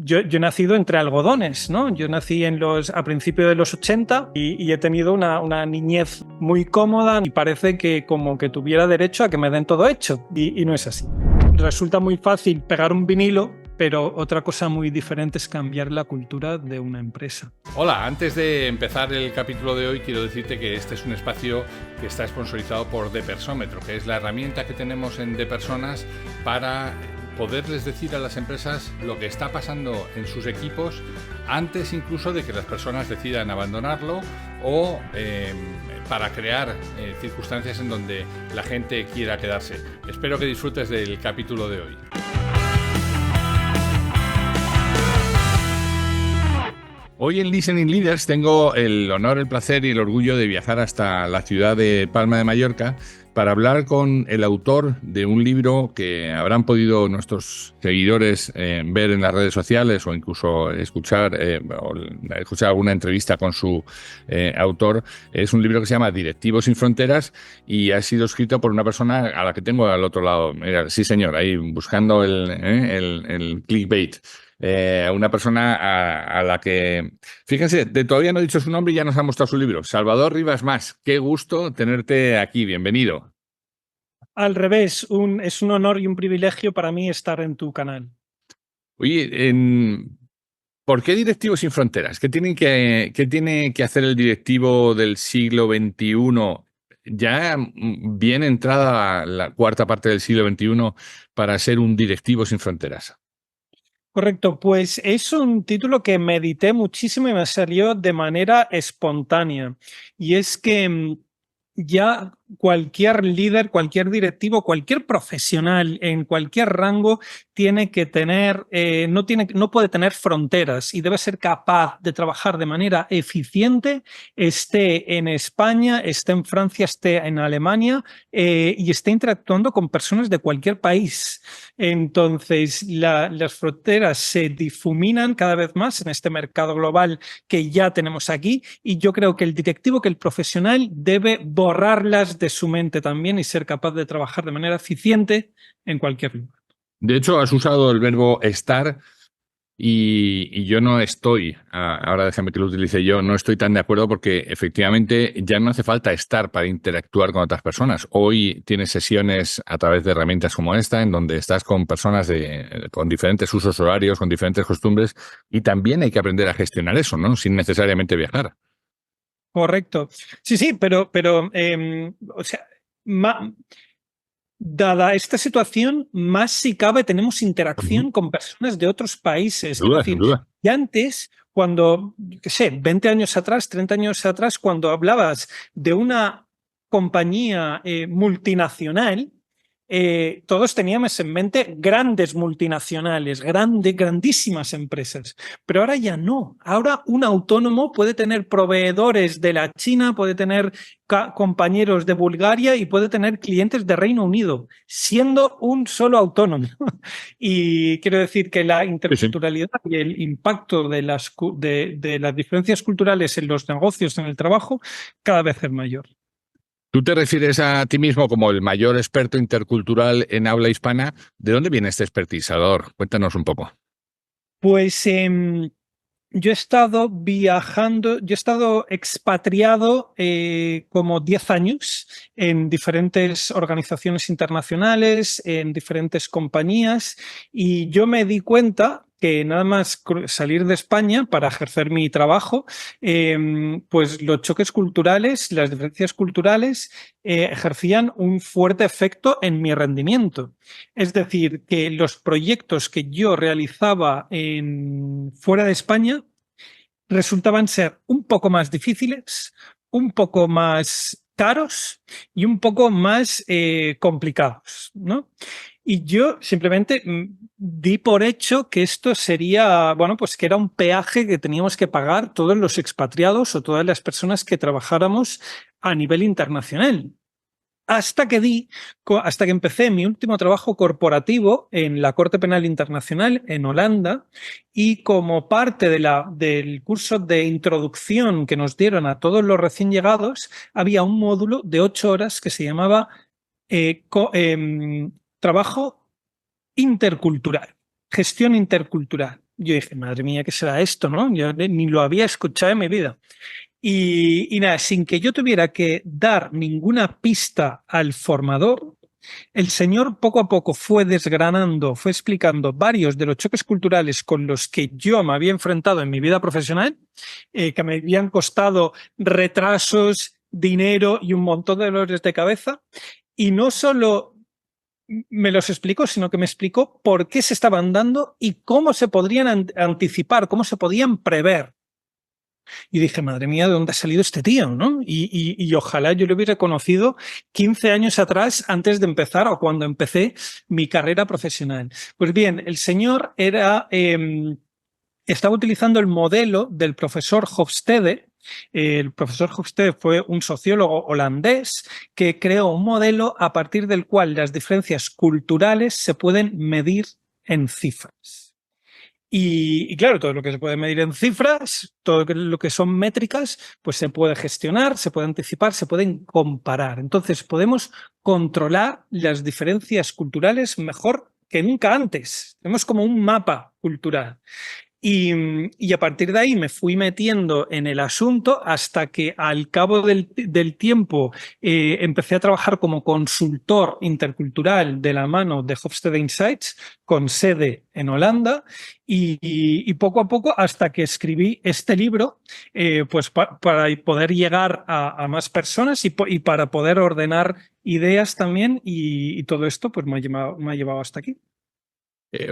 yo he nacido entre algodones, ¿no? Yo nací a principios de los 80 y he tenido una niñez muy cómoda y parece que como que tuviera derecho a que me den todo hecho y no es así. Resulta muy fácil pegar un vinilo, pero otra cosa muy diferente es cambiar la cultura de una empresa. Hola, antes de empezar el capítulo de hoy quiero decirte que este es un espacio que está sponsorizado por Depersómetro, que es la herramienta que tenemos en Depersonas para poderles decir a las empresas lo que está pasando en sus equipos antes incluso de que las personas decidan abandonarlo o para crear circunstancias en donde la gente quiera quedarse. Espero que disfrutes del capítulo de hoy. Hoy en Listening Leaders tengo el honor, el placer y el orgullo de viajar hasta la ciudad de Palma de Mallorca para hablar con el autor de un libro que habrán podido nuestros seguidores ver en las redes sociales o incluso escuchar alguna entrevista con su autor. Es un libro que se llama Directivos sin Fronteras y ha sido escrito por una persona a la que tengo al otro lado. Mira, sí señor, ahí buscando el clickbait. Una persona a la que, fíjense, todavía no he dicho su nombre y ya nos ha mostrado su libro. Salvador Rivas Mas, qué gusto tenerte aquí, bienvenido. Al revés, es un honor y un privilegio para mí estar en tu canal. Oye, ¿por qué Directivos sin Fronteras? ¿Qué tiene que hacer el directivo del siglo XXI, ya bien entrada la cuarta parte del siglo XXI, para ser un directivo sin fronteras? Correcto, pues es un título que medité muchísimo y me salió de manera espontánea. Y es que ya cualquier líder, cualquier directivo, cualquier profesional en cualquier rango tiene que tener, no puede tener fronteras y debe ser capaz de trabajar de manera eficiente, esté en España, esté en Francia, esté en Alemania y esté interactuando con personas de cualquier país. Entonces, las fronteras se difuminan cada vez más en este mercado global que ya tenemos aquí y yo creo que el directivo, que el profesional debe borrarlas de su mente también y ser capaz de trabajar de manera eficiente en cualquier lugar. De hecho, has usado el verbo estar y yo no estoy, ahora déjame que lo utilice yo, no estoy tan de acuerdo porque efectivamente ya no hace falta estar para interactuar con otras personas. Hoy tienes sesiones a través de herramientas como esta, en donde estás con personas con diferentes usos horarios, con diferentes costumbres, y también hay que aprender a gestionar eso, ¿no? Sin necesariamente viajar. Correcto. Sí, pero o sea, dada esta situación, más si cabe tenemos interacción con personas de otros países. Sin duda, Es decir, sin duda. y antes, cuando, qué sé, 20 años atrás, 30 años atrás, cuando hablabas de una compañía multinacional, todos teníamos en mente grandes multinacionales, grandísimas empresas, pero ahora ya no. Ahora un autónomo puede tener proveedores de la China, puede tener compañeros de Bulgaria y puede tener clientes de Reino Unido, siendo un solo autónomo. Y quiero decir que la interculturalidad y el impacto de las diferencias culturales en los negocios, en el trabajo, cada vez es mayor. Tú te refieres a ti mismo como el mayor experto intercultural en habla hispana. ¿De dónde viene este expertise, Salvador? Cuéntanos un poco. Pues yo he estado viajando, yo he estado expatriado como 10 años en diferentes organizaciones internacionales, en diferentes compañías, y yo me di cuenta que nada más salir de España para ejercer mi trabajo, pues los choques culturales, las diferencias culturales ejercían un fuerte efecto en mi rendimiento. Es decir, que los proyectos que yo realizaba fuera de España resultaban ser un poco más difíciles, un poco más caros y un poco más complicados, ¿no? Y yo simplemente di por hecho que esto sería, bueno, pues que era un peaje que teníamos que pagar todos los expatriados o todas las personas que trabajáramos a nivel internacional. Hasta que empecé mi último trabajo corporativo en la Corte Penal Internacional en Holanda y como parte del curso de introducción que nos dieron a todos los recién llegados, había un módulo de 8 horas que se llamaba trabajo intercultural, gestión intercultural. Yo dije, madre mía, ¿qué será esto, no? Yo ni lo había escuchado en mi vida. Y nada, sin que yo tuviera que dar ninguna pista al formador, el señor poco a poco fue desgranando, fue explicando varios de los choques culturales con los que yo me había enfrentado en mi vida profesional, que me habían costado retrasos, dinero y un montón de dolores de cabeza. Y no solo me los explicó, sino que me explicó por qué se estaban dando y cómo se podrían anticipar, cómo se podían prever. Y dije, madre mía, ¿de dónde ha salido este tío? ¿No? Y ojalá yo lo hubiera conocido 15 años atrás, antes de empezar o cuando empecé mi carrera profesional. Pues bien, el señor estaba utilizando el modelo del profesor Hofstede. El profesor Hofstede fue un sociólogo holandés que creó un modelo a partir del cual las diferencias culturales se pueden medir en cifras. Y claro, todo lo que se puede medir en cifras, todo lo que son métricas, pues se puede gestionar, se puede anticipar, se pueden comparar. Entonces podemos controlar las diferencias culturales mejor que nunca antes. Tenemos como un mapa cultural. Y a partir de ahí me fui metiendo en el asunto hasta que al cabo del tiempo empecé a trabajar como consultor intercultural de la mano de Hofstede Insights con sede en Holanda y poco a poco hasta que escribí este libro pues para poder llegar a más personas y para poder ordenar ideas también y todo esto pues me ha llevado hasta aquí.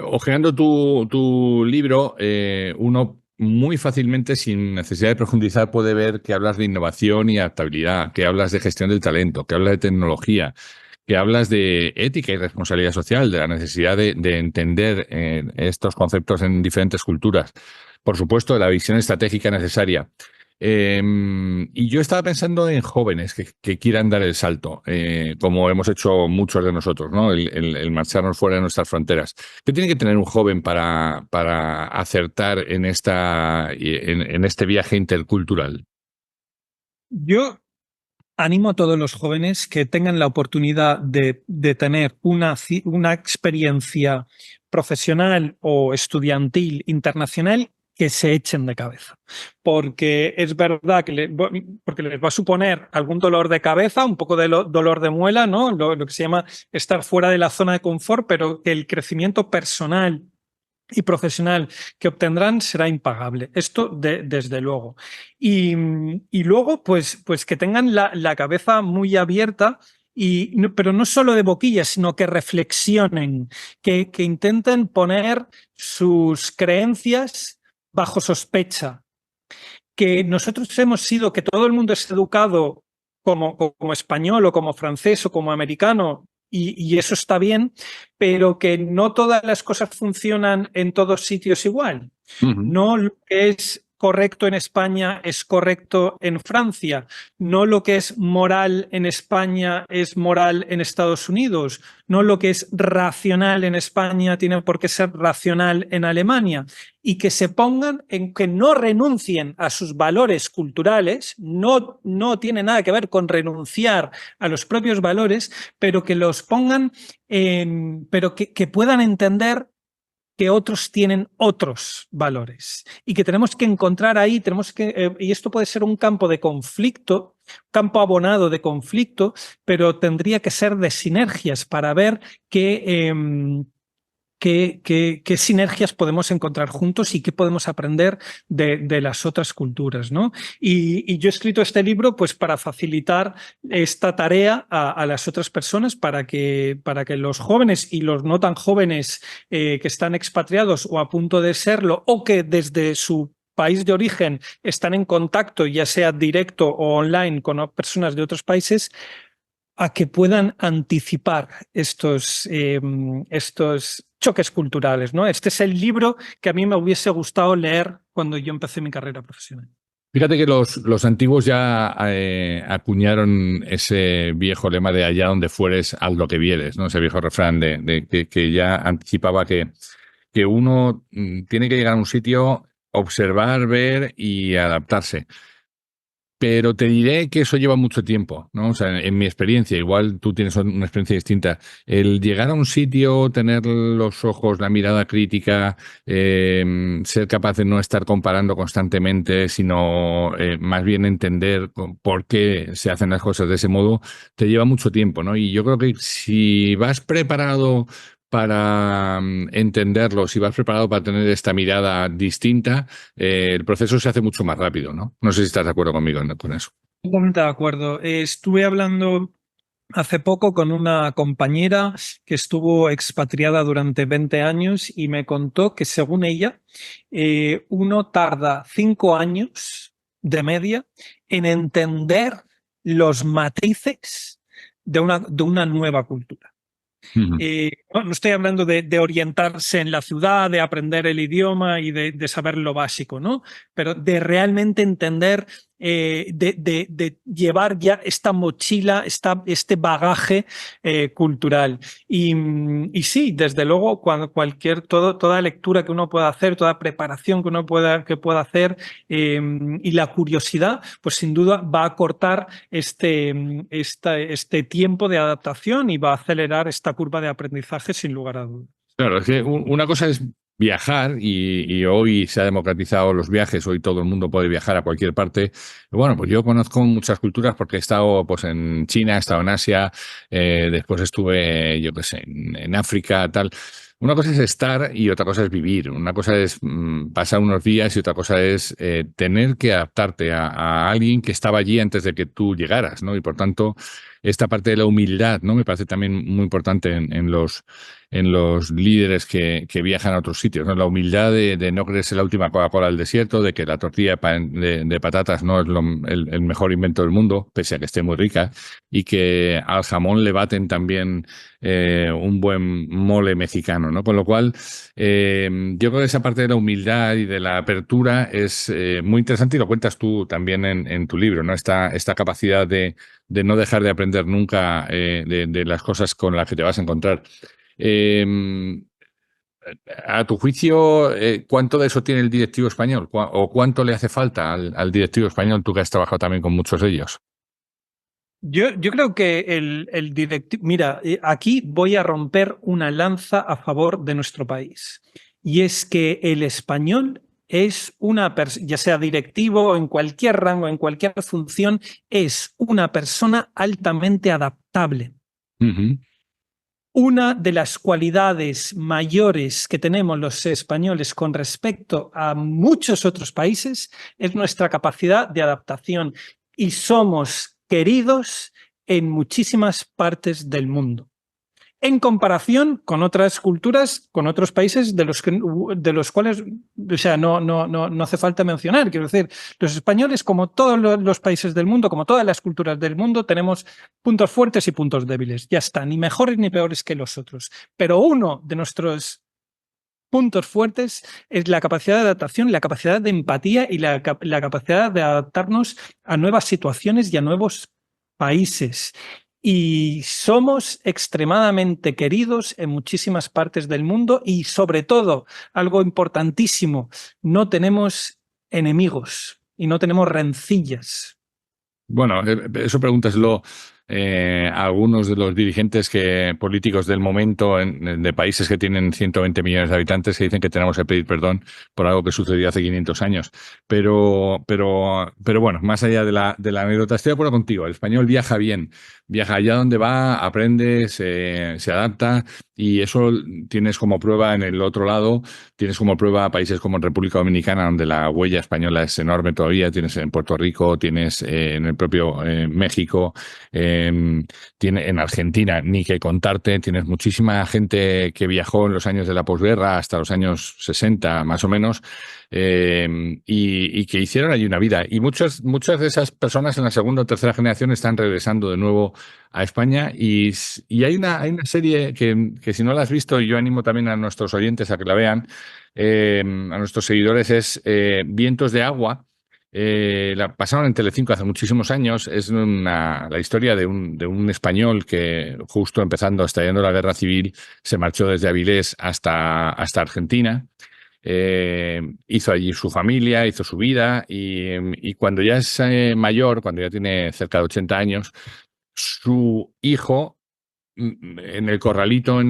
Hojeando tu libro, uno muy fácilmente, sin necesidad de profundizar, puede ver que hablas de innovación y adaptabilidad, que hablas de gestión del talento, que hablas de tecnología, que hablas de ética y responsabilidad social, de la necesidad de entender estos conceptos en diferentes culturas. Por supuesto, de la visión estratégica necesaria. Y yo estaba pensando en jóvenes que quieran dar el salto, como hemos hecho muchos de nosotros, ¿no? El marcharnos fuera de nuestras fronteras. ¿Qué tiene que tener un joven para acertar en este viaje intercultural? Yo animo a todos los jóvenes que tengan la oportunidad de tener una experiencia profesional o estudiantil internacional que se echen de cabeza. Porque es verdad que porque les va a suponer algún dolor de cabeza, un poco de dolor de muela, ¿no? Lo que se llama estar fuera de la zona de confort, pero que el crecimiento personal y profesional que obtendrán será impagable. Esto desde luego. Y luego, pues que tengan la cabeza muy abierta, pero no solo de boquilla, sino que reflexionen, que intenten poner sus creencias bajo sospecha. Que nosotros hemos sido, que todo el mundo es educado como español o como francés o como americano y eso está bien, pero que no todas las cosas funcionan en todos sitios igual. Ujú. No lo que es correcto en España es correcto en Francia. No lo que es moral en España es moral en Estados Unidos. No lo que es racional en España tiene por qué ser racional en Alemania. Y que se pongan en que no renuncien a sus valores culturales, no tiene nada que ver con renunciar a los propios valores, pero que los pongan pero que puedan entender que otros tienen otros valores y que tenemos que encontrar ahí, y esto puede ser un campo de conflicto, campo abonado de conflicto, pero tendría que ser de sinergias para ver qué sinergias podemos encontrar juntos y qué podemos aprender de las otras culturas, ¿no? Y yo he escrito este libro pues para facilitar esta tarea a las otras personas para que los jóvenes y los no tan jóvenes que están expatriados o a punto de serlo o que desde su país de origen están en contacto, ya sea directo o online, con personas de otros países, a que puedan anticipar estos choques culturales, ¿no? Este es el libro que a mí me hubiese gustado leer cuando yo empecé mi carrera profesional. Fíjate que los antiguos ya acuñaron ese viejo lema de allá donde fueres, haz lo que vieres, ¿no? Ese viejo refrán que ya anticipaba que uno tiene que llegar a un sitio, observar, ver y adaptarse. Pero te diré que eso lleva mucho tiempo, ¿no? O sea, en mi experiencia, igual tú tienes una experiencia distinta, el llegar a un sitio, tener los ojos, la mirada crítica, ser capaz de no estar comparando constantemente, sino más bien entender por qué se hacen las cosas de ese modo, te lleva mucho tiempo, ¿no? Y yo creo que si vas preparado para entenderlo, si vas preparado para tener esta mirada distinta, el proceso se hace mucho más rápido, ¿no? No sé si estás de acuerdo conmigo con eso. Totalmente de acuerdo. Estuve hablando hace poco con una compañera que estuvo expatriada durante 20 años y me contó que según ella, uno tarda 5 años de media en entender los matices de una nueva cultura. Ujú. No estoy hablando de orientarse en la ciudad, de aprender el idioma y de saber lo básico, ¿no? Pero de realmente entender, de llevar ya esta mochila, este bagaje cultural. Y sí, desde luego, cuando toda lectura que uno pueda hacer, toda preparación que pueda hacer y la curiosidad, pues sin duda va a cortar este tiempo de adaptación y va a acelerar esta curva de aprendizaje sin lugar a dudas. Claro, es que una cosa es viajar y hoy se ha democratizado los viajes, hoy todo el mundo puede viajar a cualquier parte. Bueno, pues yo conozco muchas culturas porque he estado pues en China, he estado en Asia, después estuve, yo qué sé, en África, tal. Una cosa es estar y otra cosa es vivir. Una cosa es pasar unos días y otra cosa es tener que adaptarte a alguien que estaba allí antes de que tú llegaras, ¿no? Y por tanto, esta parte de la humildad, ¿no? Me parece también muy importante en los líderes que viajan a otros sitios, ¿no? La humildad de no creerse la última Coca-Cola del desierto, de que la tortilla de patatas no es el mejor invento del mundo, pese a que esté muy rica, y que al jamón le baten también un buen mole mexicano, ¿no? Con lo cual, yo creo que esa parte de la humildad y de la apertura es muy interesante y lo cuentas tú también en tu libro, ¿no? Esta capacidad de no dejar de aprender nunca de las cosas con las que te vas a encontrar. Eh, a tu juicio, ¿cuánto de eso tiene el directivo español? ¿O cuánto le hace falta al directivo español, tú que has trabajado también con muchos de ellos? Yo creo que el directivo. Mira, aquí voy a romper una lanza a favor de nuestro país. Y es que el español es ya sea directivo o en cualquier rango, en cualquier función, es una persona altamente adaptable. Ujú. Una de las cualidades mayores que tenemos los españoles con respecto a muchos otros países es nuestra capacidad de adaptación y somos queridos en muchísimas partes del mundo en comparación con otras culturas, con otros países de los cuales, o sea, no hace falta mencionar. Quiero decir, los españoles, como todos los países del mundo, como todas las culturas del mundo, tenemos puntos fuertes y puntos débiles. Ya está, ni mejores ni peores que los otros. Pero uno de nuestros puntos fuertes es la capacidad de adaptación, la capacidad de empatía y la capacidad de adaptarnos a nuevas situaciones y a nuevos países. Y somos extremadamente queridos en muchísimas partes del mundo y sobre todo, algo importantísimo, no tenemos enemigos y no tenemos rencillas. Bueno, eso pregúntaselo a algunos de los dirigentes políticos del momento de países que tienen 120 millones de habitantes que dicen que tenemos que pedir perdón por algo que sucedió hace 500 años. Pero bueno, más allá de la anécdota, estoy de acuerdo contigo. El español viaja bien, viaja allá donde va, aprende, se adapta y eso tienes como prueba en el otro lado. Tienes como prueba países como en República Dominicana, donde la huella española es enorme todavía. Tienes en Puerto Rico, tienes en el propio México, en Argentina, ni que contarte. Tienes muchísima gente que viajó en los años de la posguerra, hasta los años 60 más o menos, y que hicieron allí una vida. Y muchas de esas personas en la segunda o tercera generación están regresando de nuevo a España y hay una serie que si no la has visto, y yo animo también a nuestros oyentes a que la vean, a nuestros seguidores, es Vientos de Agua. La pasaron en Telecinco hace muchísimos años. Es la historia de un español que justo empezando, estallando la guerra civil, se marchó desde Avilés hasta Argentina. hizo allí su familia, hizo su vida y cuando ya es mayor, cuando ya tiene cerca de 80 años, su hijo en el corralito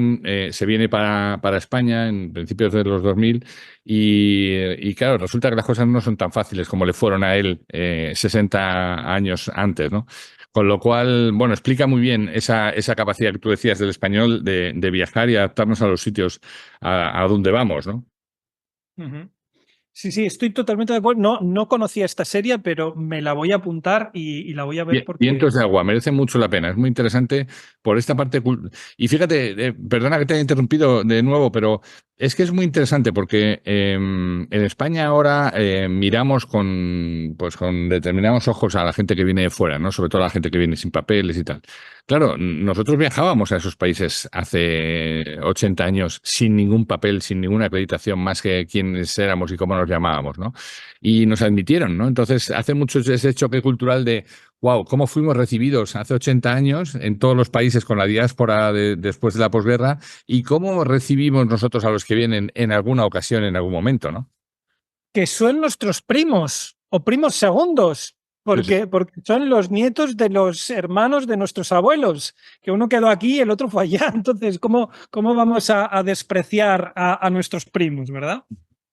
se viene para España en principios de los 2000 y claro, resulta que las cosas no son tan fáciles como le fueron a él 60 años antes, ¿no? Con lo cual, bueno, explica muy bien esa capacidad que tú decías del español de viajar y adaptarnos a los sitios a donde vamos, ¿no? Ujú. Sí, sí, estoy totalmente de acuerdo. No conocía esta serie, pero me la voy a apuntar y la voy a ver porque... Vientos de agua, merece mucho la pena. Es muy interesante por esta parte. Y fíjate, perdona que te haya interrumpido de nuevo, pero es que es muy interesante porque en España ahora miramos pues, con determinados ojos a la gente que viene de fuera, ¿no? Sobre todo a la gente que viene sin papeles y tal. Claro, nosotros viajábamos a esos países hace 80 años sin ningún papel, sin ninguna acreditación, más que quiénes éramos y cómo nos llamábamos, ¿no? Y nos admitieron, ¿no? Entonces hace mucho ese choque cultural de wow, cómo fuimos recibidos hace 80 años en todos los países con la diáspora después de la posguerra y cómo recibimos nosotros a los que vienen en alguna ocasión, en algún momento, ¿no? Que son nuestros primos o primos segundos, Sí, sí. porque son los nietos de los hermanos de nuestros abuelos, que uno quedó aquí y el otro fue allá. Entonces, ¿cómo vamos a despreciar a nuestros primos, verdad?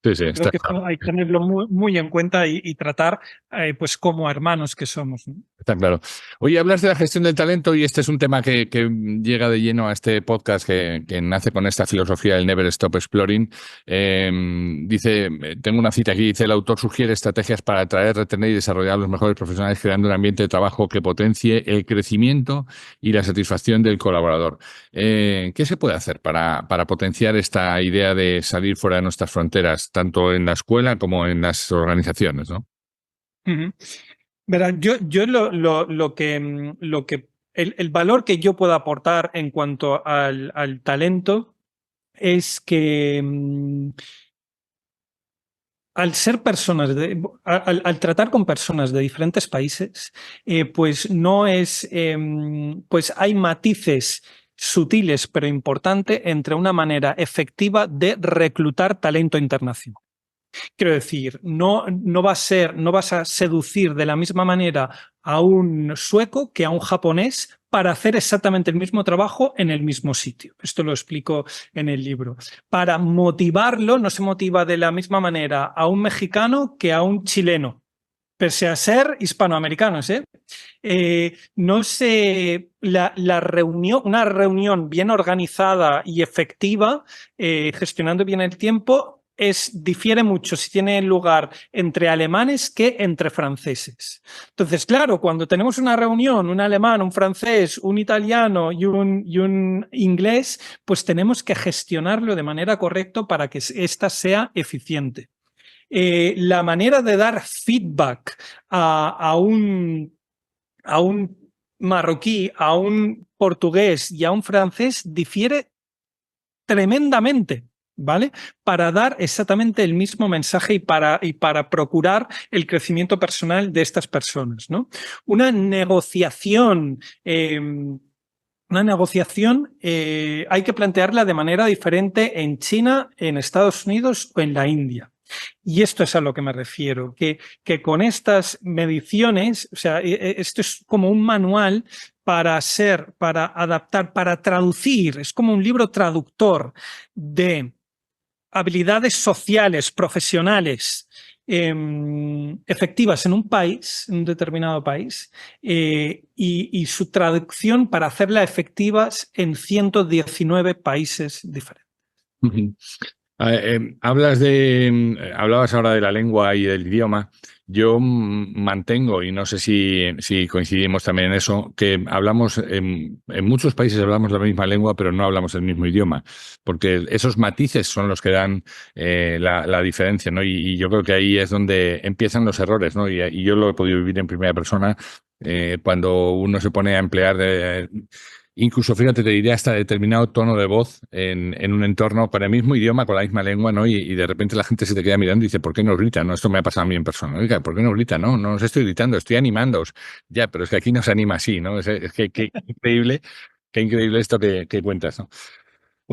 Sí, sí, Creo está que claro. esto hay que tenerlo muy en cuenta y tratar pues como hermanos que somos, ¿no? Está claro. Oye, hablas de la gestión del talento y este es un tema que llega de lleno a este podcast que nace con esta filosofía del Never Stop Exploring. Dice, tengo una cita aquí, dice, el autor sugiere estrategias para atraer, retener y desarrollar a los mejores profesionales creando un ambiente de trabajo que potencie el crecimiento y la satisfacción del colaborador. ¿Qué se puede hacer para potenciar esta idea de salir fuera de nuestras fronteras, tanto en la escuela como en las organizaciones, ¿no? Ujú. Verá, yo el valor que yo puedo aportar en cuanto al talento es que al ser personas, al tratar con personas de diferentes países, pues no es, pues hay matices sutiles pero importantes entre una manera efectiva de reclutar talento internacional. Quiero decir, no vas a seducir de la misma manera a un sueco que a un japonés para hacer exactamente el mismo trabajo en el mismo sitio. Esto lo explico en el libro. Para motivarlo, no se motiva de la misma manera a un mexicano que a un chileno, pese a ser hispanoamericanos, ¿eh? No sé, una reunión bien organizada y efectiva, gestionando bien el tiempo, difiere mucho si tiene lugar entre alemanes que entre franceses. Entonces, claro, cuando tenemos una reunión, un alemán, un francés, un italiano y un inglés, pues tenemos que gestionarlo de manera correcta para que ésta sea eficiente. La manera de dar feedback a un marroquí, a un portugués y a un francés difiere tremendamente, ¿vale? Para dar exactamente el mismo mensaje y para procurar el crecimiento personal de estas personas, ¿no? Una negociación. Una negociación hay que plantearla de manera diferente en China, en Estados Unidos o en la India. Y esto es a lo que me refiero, que con estas mediciones, o sea, esto es como un manual para adaptar, para traducir, es como un libro traductor de habilidades sociales, profesionales, efectivas en un país, en un determinado país, y su traducción para hacerla efectivas en 119 países diferentes. Ujú. Hablabas ahora de la lengua y del idioma. Yo mantengo, y no sé si coincidimos también en eso, que hablamos, en muchos países hablamos la misma lengua, pero no hablamos el mismo idioma, porque esos matices son los que dan la diferencia, ¿no? Y yo creo que ahí es donde empiezan los errores, ¿no? Y yo lo he podido vivir en primera persona cuando uno se pone a emplear incluso, fíjate, te diría hasta determinado tono de voz en un entorno para el mismo idioma, con la misma lengua, ¿no? Y de repente la gente se te queda mirando y dice, ¿por qué no grita? No, esto me ha pasado a mí en persona. Oiga, ¿por qué no grita? No, no os estoy gritando, estoy animándoos. Ya, pero es que aquí no se anima así, ¿no? Es que qué increíble esto que cuentas, ¿no?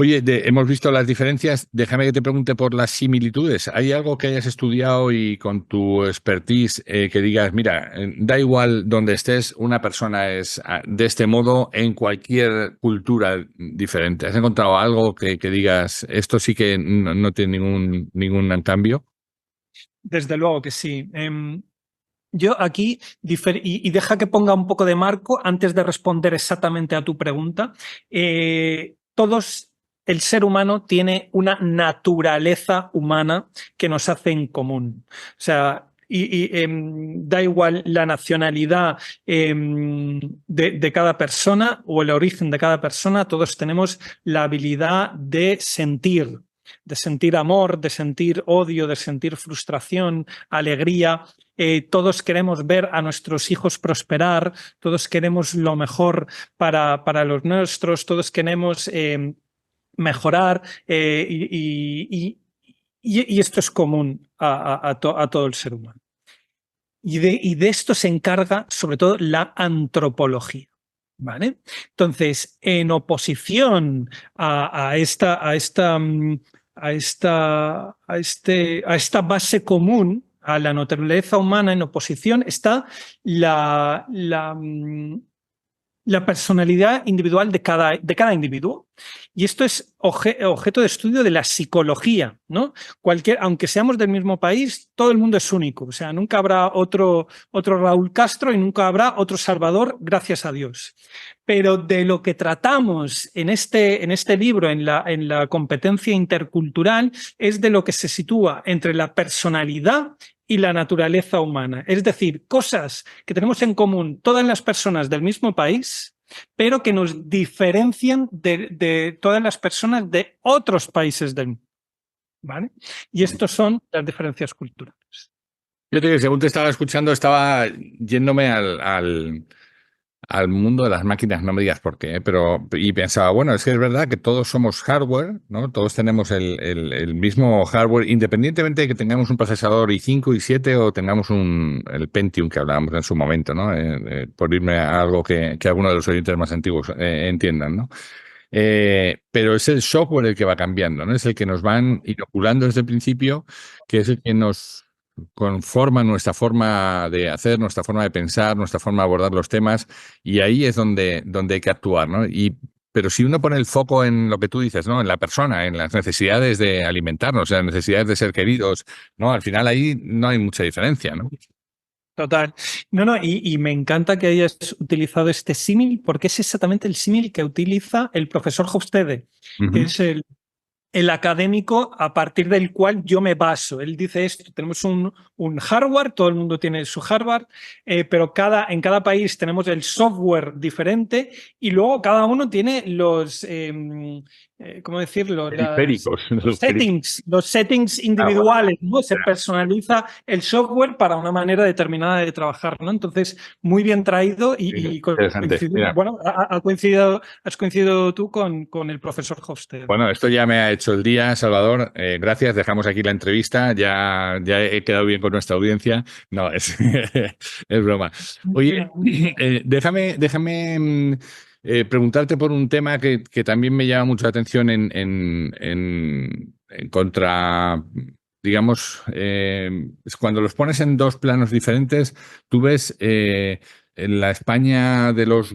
Oye, hemos visto las diferencias. Déjame que te pregunte por las similitudes. ¿Hay algo que hayas estudiado y con tu expertise que digas, mira, da igual donde estés, una persona es de este modo en cualquier cultura diferente? ¿Has encontrado algo que digas, esto sí que no tiene ningún cambio? Desde luego que sí. Yo aquí, y deja que ponga un poco de marco antes de responder exactamente a tu pregunta. El ser humano tiene una naturaleza humana que nos hace en común. O sea, da igual la nacionalidad de cada persona o el origen de cada persona, todos tenemos la habilidad de sentir amor, de sentir odio, de sentir frustración, alegría. Todos queremos ver a nuestros hijos prosperar, todos queremos lo mejor para los nuestros, todos queremos mejorar y esto es común a todo el ser humano. Y de esto se encarga sobre todo la antropología. ¿Vale? Entonces, en oposición a esta base común, a la naturaleza humana, en oposición está la personalidad individual de cada individuo. Y esto es objeto de estudio de la psicología, ¿no? Aunque seamos del mismo país, todo el mundo es único. O sea, nunca habrá otro Raúl Castro y nunca habrá otro Salvador, gracias a Dios. Pero de lo que tratamos en este libro, en la competencia intercultural, es de lo que se sitúa entre la personalidad y la naturaleza humana. Es decir, cosas que tenemos en común todas las personas del mismo país, pero que nos diferencian de todas las personas de otros países del mundo. ¿Vale? Y estos son las diferencias culturales. Yo te según te estaba escuchando, estaba yéndome al mundo de las máquinas, no me digas por qué, y pensaba, bueno, es que es verdad que todos somos hardware, ¿no? Todos tenemos el mismo hardware, independientemente de que tengamos un procesador i5, i7 o tengamos el Pentium que hablábamos en su momento, ¿no? Por irme a algo que algunos de los oyentes más antiguos entiendan, ¿no? Pero es el software el que va cambiando, ¿no? Es el que nos van inoculando desde el principio, que es el que nos conforma nuestra forma de hacer, nuestra forma de pensar, nuestra forma de abordar los temas, y ahí es donde hay que actuar, ¿no? Pero si uno pone el foco en lo que tú dices, ¿no? En la persona, en las necesidades de alimentarnos, en las necesidades de ser queridos, ¿no? Al final ahí no hay mucha diferencia, ¿no? Total. No, y me encanta que hayas utilizado este símil porque es exactamente el símil que utiliza el profesor Hofstede, que es el académico a partir del cual yo me baso. Él dice esto, tenemos un hardware, todo el mundo tiene su hardware, pero en cada país tenemos el software diferente y luego cada uno tiene ¿cómo decirlo? Los settings individuales, ¿no? Se personaliza el software para una manera determinada de trabajar, ¿no? Entonces, muy bien traído y bueno, has coincidido tú con el profesor Hofstede. Bueno, esto ya me ha hecho el día, Salvador. Gracias, dejamos aquí la entrevista. Ya he quedado bien con nuestra audiencia. No, es broma. Oye, déjame preguntarte por un tema que también me llama mucho la atención en contra, digamos, cuando los pones en dos planos diferentes, tú ves en la España de los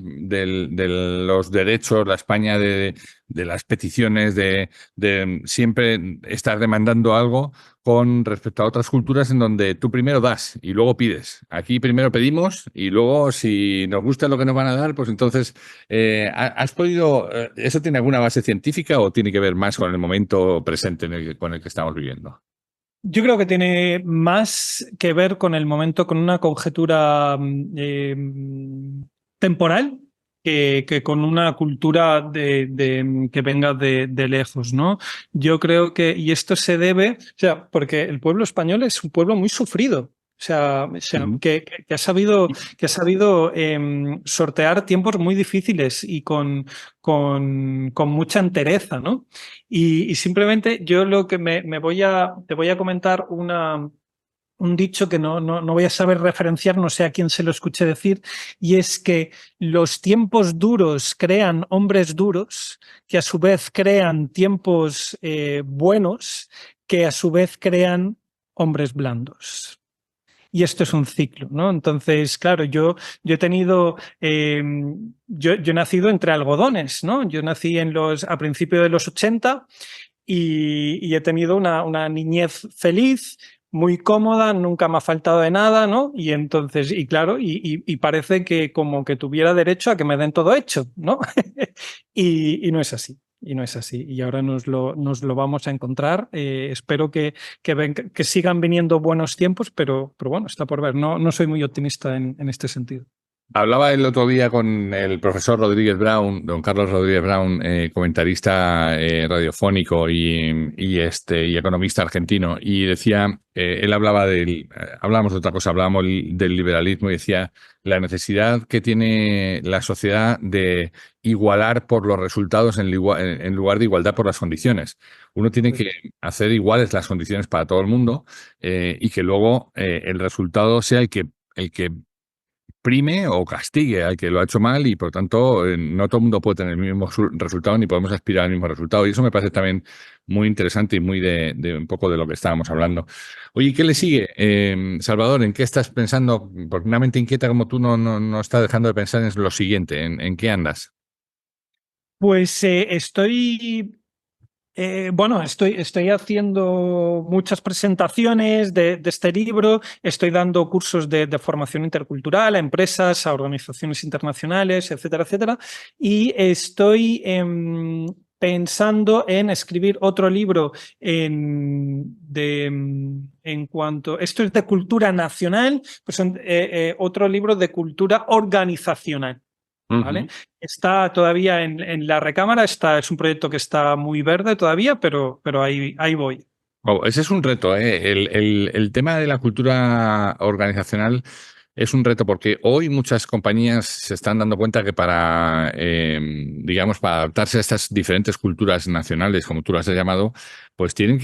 derechos, la España de las peticiones, de siempre estar demandando algo con respecto a otras culturas en donde tú primero das y luego pides. Aquí primero pedimos y luego si nos gusta lo que nos van a dar, pues entonces, ¿has podido, eso tiene alguna base científica o tiene que ver más con el momento presente con el que estamos viviendo? Yo creo que tiene más que ver con el momento, con una conjetura temporal que con una cultura que venga de lejos, ¿no? Yo creo que, y esto se debe, o sea, porque el pueblo español es un pueblo muy sufrido. O sea, que ha sabido sortear tiempos muy difíciles y con mucha entereza, ¿no? Y simplemente yo lo que te voy a comentar un dicho que no voy a saber referenciar, no sé a quién se lo escuché decir, y es que los tiempos duros crean hombres duros, que a su vez crean tiempos buenos, que a su vez crean hombres blandos. Y esto es un ciclo, ¿no? Entonces, claro, yo he tenido, yo he nacido entre algodones, ¿no? Yo nací a principios de los 80 y he tenido una niñez feliz, muy cómoda, nunca me ha faltado de nada, ¿no? Y entonces, y claro, y parece que como que tuviera derecho a que me den todo hecho, ¿no? Y no es así. Y no es así. Y ahora nos lo vamos a encontrar. Espero que sigan viniendo buenos tiempos, pero bueno, está por ver. No soy muy optimista en este sentido. Hablaba el otro día con el profesor Rodríguez Brown, don Carlos Rodríguez Brown, comentarista radiofónico y economista argentino, y decía, él hablaba hablábamos de otra cosa, hablábamos del liberalismo y decía la necesidad que tiene la sociedad de igualar por los resultados en lugar de igualdad por las condiciones. Uno tiene que hacer iguales las condiciones para todo el mundo y que luego el resultado sea el que prime o castigue al que lo ha hecho mal y por tanto no todo el mundo puede tener el mismo resultado ni podemos aspirar al mismo resultado y eso me parece también muy interesante y muy de un poco de lo que estábamos hablando. Oye, ¿qué le sigue? Salvador, ¿en qué estás pensando? Porque una mente inquieta como tú no está dejando de pensar en lo siguiente, ¿en qué andas? Pues bueno, estoy haciendo muchas presentaciones de este libro, estoy dando cursos de formación intercultural a empresas, a organizaciones internacionales, etcétera, etcétera, y estoy pensando en escribir otro libro en cuanto, esto es de cultura nacional, pues otro libro de cultura organizacional. ¿Vale? Ujú. Está todavía en la recámara, es un proyecto que está muy verde todavía, pero ahí voy. Wow, ese es un reto, ¿eh? El tema de la cultura organizacional es un reto porque hoy muchas compañías se están dando cuenta que digamos, para adaptarse a estas diferentes culturas nacionales, como tú las has llamado, pues tienen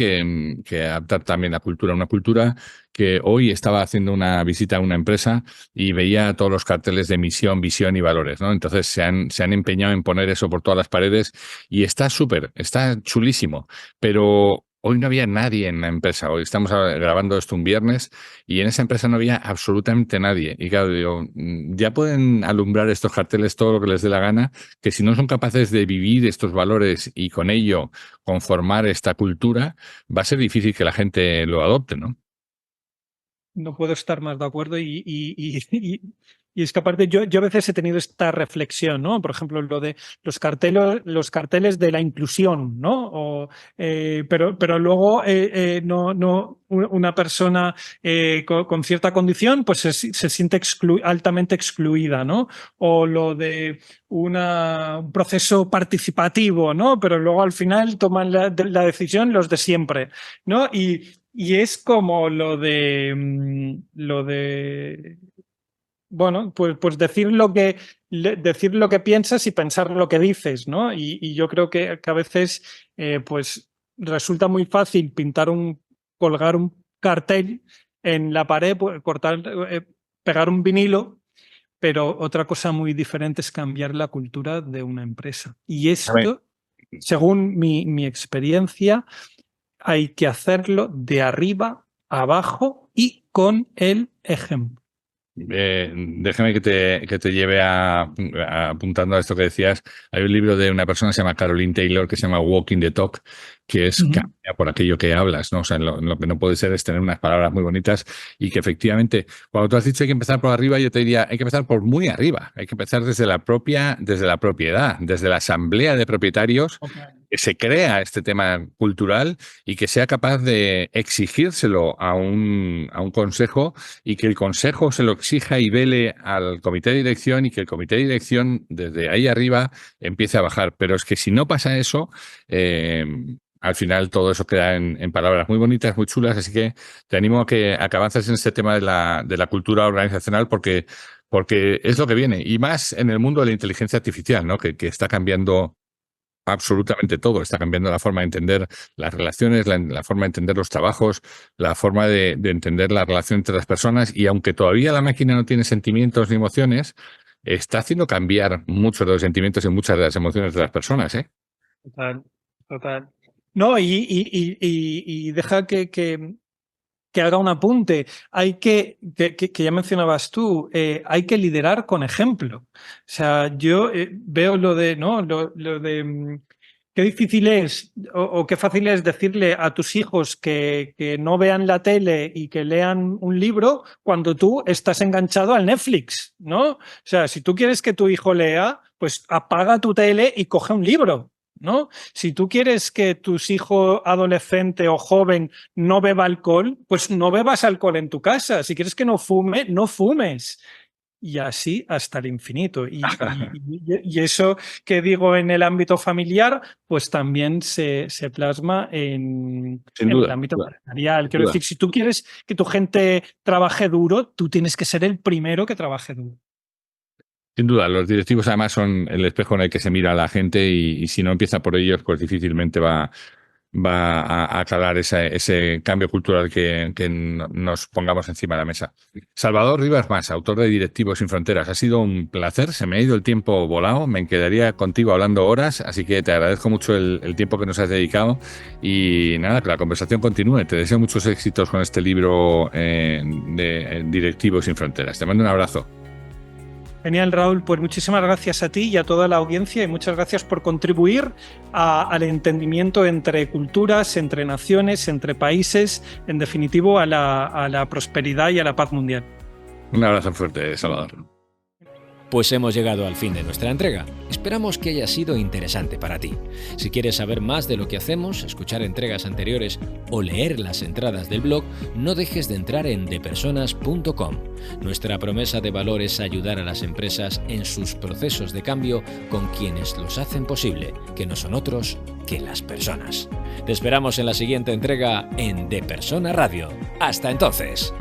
que adaptar también la cultura. Una cultura que hoy estaba haciendo una visita a una empresa y veía todos los carteles de misión, visión y valores, ¿no? Entonces se han empeñado en poner eso por todas las paredes y está súper, está chulísimo, pero hoy no había nadie en la empresa. Hoy estamos grabando esto un viernes y en esa empresa no había absolutamente nadie. Y claro, digo, ya pueden alumbrar estos carteles todo lo que les dé la gana, que si no son capaces de vivir estos valores y con ello conformar esta cultura, va a ser difícil que la gente lo adopte, ¿no? No puedo estar más de acuerdo y es que aparte yo a veces he tenido esta reflexión, ¿no? Por ejemplo, lo de los carteles de la inclusión, ¿no? Pero luego una persona con cierta condición pues se siente altamente excluida, ¿no? O lo de un proceso participativo, ¿no? Pero luego al final toman la decisión los de siempre, ¿no? Y es como bueno, pues decir lo que piensas y pensar lo que dices, ¿no? Y yo creo que a veces, pues resulta muy fácil colgar un cartel en la pared, pues, pegar un vinilo, pero otra cosa muy diferente es cambiar la cultura de una empresa. Y A ver, esto, según mi experiencia, hay que hacerlo de arriba abajo y con el ejemplo. déjame que te lleve apuntando a esto que decías. Hay un libro de una persona que se llama Caroline Taylor que se llama Walking the Talk, que es Ujú. cambia por aquello que hablas, ¿no? O sea, lo que no puede ser es tener unas palabras muy bonitas y que efectivamente, cuando tú has dicho hay que empezar por arriba, yo te diría, hay que empezar por muy arriba, hay que empezar desde la propiedad, desde la asamblea de propietarios Ok. que se crea este tema cultural y que sea capaz de exigírselo a un consejo y que el consejo se lo exija y vele al comité de dirección y que el comité de dirección desde ahí arriba empiece a bajar. Pero es que si no pasa eso, eh, al final todo eso queda en palabras muy bonitas, muy chulas, así que te animo a que avances en este tema de la cultura organizacional porque es lo que viene. Y más en el mundo de la inteligencia artificial, ¿no? Que está cambiando absolutamente todo. Está cambiando la forma de entender las relaciones, la forma de entender los trabajos, la forma de entender la relación entre las personas. Y aunque todavía la máquina no tiene sentimientos ni emociones, está haciendo cambiar muchos de los sentimientos y muchas de las emociones de las personas, ¿eh? Total, total. No, y deja que haga un apunte. Hay que ya mencionabas tú, hay que liderar con ejemplo. O sea, yo veo lo de, ¿no? Lo de qué difícil es o qué fácil es decirle a tus hijos que no vean la tele y que lean un libro cuando tú estás enganchado al Netflix, ¿no? O sea, si tú quieres que tu hijo lea, pues apaga tu tele y coge un libro, ¿no? Si tú quieres que tus hijos adolescente o joven no beba alcohol, pues no bebas alcohol en tu casa. Si quieres que no fume, no fumes. Y así hasta el infinito. Y eso que digo en el ámbito familiar, pues también se plasma Sin en el duda, ámbito sin empresarial. Quiero duda. decir, si tú quieres que tu gente trabaje duro, tú tienes que ser el primero que trabaje duro. Sin duda, los directivos además son el espejo en el que se mira a la gente y si no empieza por ellos, pues difícilmente va a calar ese cambio cultural que nos pongamos encima de la mesa. Salvador Rivas Mas, autor de Directivos sin Fronteras, ha sido un placer, se me ha ido el tiempo volado, me quedaría contigo hablando horas, así que te agradezco mucho el tiempo que nos has dedicado y nada, que la conversación continúe. Te deseo muchos éxitos con este libro de Directivos sin Fronteras. Te mando un abrazo. Genial, Raúl. Pues muchísimas gracias a ti y a toda la audiencia y muchas gracias por contribuir al entendimiento entre culturas, entre naciones, entre países, en definitivo a la prosperidad y a la paz mundial. Un abrazo fuerte, Salvador. Pues hemos llegado al fin de nuestra entrega. Esperamos que haya sido interesante para ti. Si quieres saber más de lo que hacemos, escuchar entregas anteriores o leer las entradas del blog, no dejes de entrar en depersonas.com. Nuestra promesa de valor es ayudar a las empresas en sus procesos de cambio con quienes los hacen posible, que no son otros que las personas. Te esperamos en la siguiente entrega en De Persona Radio. ¡Hasta entonces!